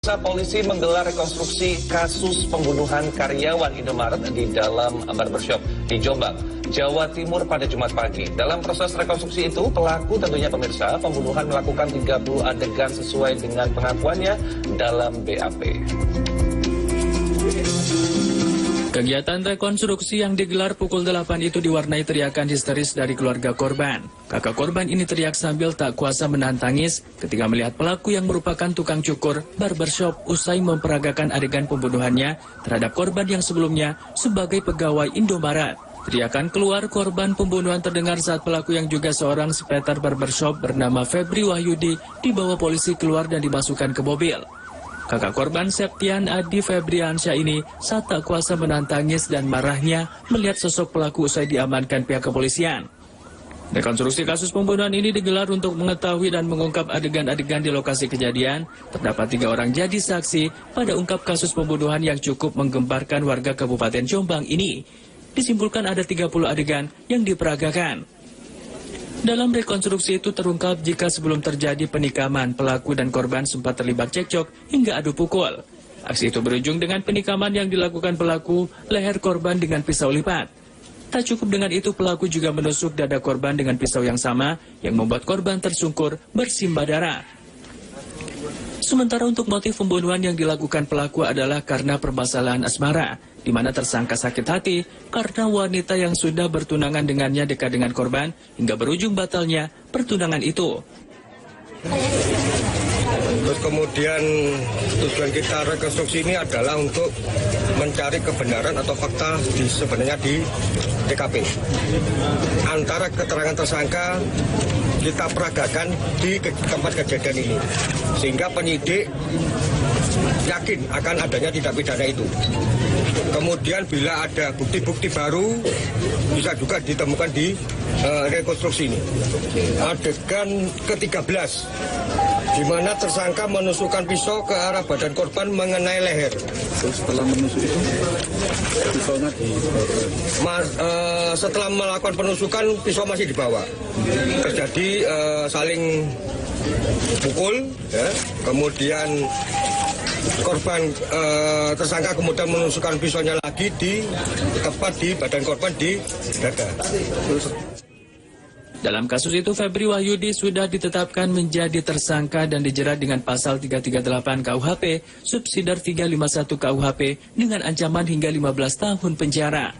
Polisi menggelar rekonstruksi kasus pembunuhan karyawan Indomaret di dalam barbershop di Jombang, Jawa Timur pada Jumat pagi. Dalam proses rekonstruksi itu, pelaku tentunya pemirsa pembunuhan melakukan 30 adegan sesuai dengan pengakuannya dalam BAP. Kegiatan rekonstruksi yang digelar pukul 8 itu diwarnai teriakan histeris dari keluarga korban. Kakak korban ini teriak sambil tak kuasa menahan tangis ketika melihat pelaku yang merupakan tukang cukur barbershop usai memperagakan adegan pembunuhannya terhadap korban yang sebelumnya sebagai pegawai Indomaret. Teriakan keluar korban pembunuhan terdengar saat pelaku yang juga seorang sepeter barbershop bernama Febri Wahyudi dibawa polisi keluar dan dimasukkan ke mobil. Kakak korban Septian Adi Febriansyah ini saat tak kuasa menahan tangis dan marahnya melihat sosok pelaku usai diamankan pihak kepolisian. Rekonstruksi kasus pembunuhan ini digelar untuk mengetahui dan mengungkap adegan-adegan di lokasi kejadian. Terdapat 3 orang jadi saksi pada ungkap kasus pembunuhan yang cukup menggemparkan warga Kabupaten Jombang ini. Disimpulkan ada 30 adegan yang diperagakan. Dalam rekonstruksi itu terungkap jika sebelum terjadi penikaman, pelaku dan korban sempat terlibat cekcok hingga adu pukul. Aksi itu berujung dengan penikaman yang dilakukan pelaku leher korban dengan pisau lipat. Tak cukup dengan itu, pelaku juga menusuk dada korban dengan pisau yang sama yang membuat korban tersungkur bersimbah darah. Sementara untuk motif pembunuhan yang dilakukan pelaku adalah karena permasalahan asmara, di mana tersangka sakit hati karena wanita yang sudah bertunangan dengannya dekat dengan korban hingga berujung batalnya pertunangan itu. Terus kemudian tujuan kita rekonstruksi ini adalah untuk mencari kebenaran atau fakta sebenarnya di TKP. Antara keterangan tersangka kita peragakan di tempat kejadian ini, sehingga penyidik yakin akan adanya tindak pidana itu. Kemudian bila ada bukti-bukti baru bisa juga ditemukan di rekonstruksi ini. Adegan ke-13 di mana tersangka menusukkan pisau ke arah badan korban mengenai leher. Setelah menusuk itu, pisaunya setelah melakukan penusukan, pisau masih dibawa. Terjadi saling pukul, ya. Kemudian korban tersangka kemudian menusukkan pisaunya lagi di tepat di badan korban di dada. Dalam kasus itu, Febri Wahyudi sudah ditetapkan menjadi tersangka dan dijerat dengan pasal 338 KUHP, subsidiar 351 KUHP dengan ancaman hingga 15 tahun penjara.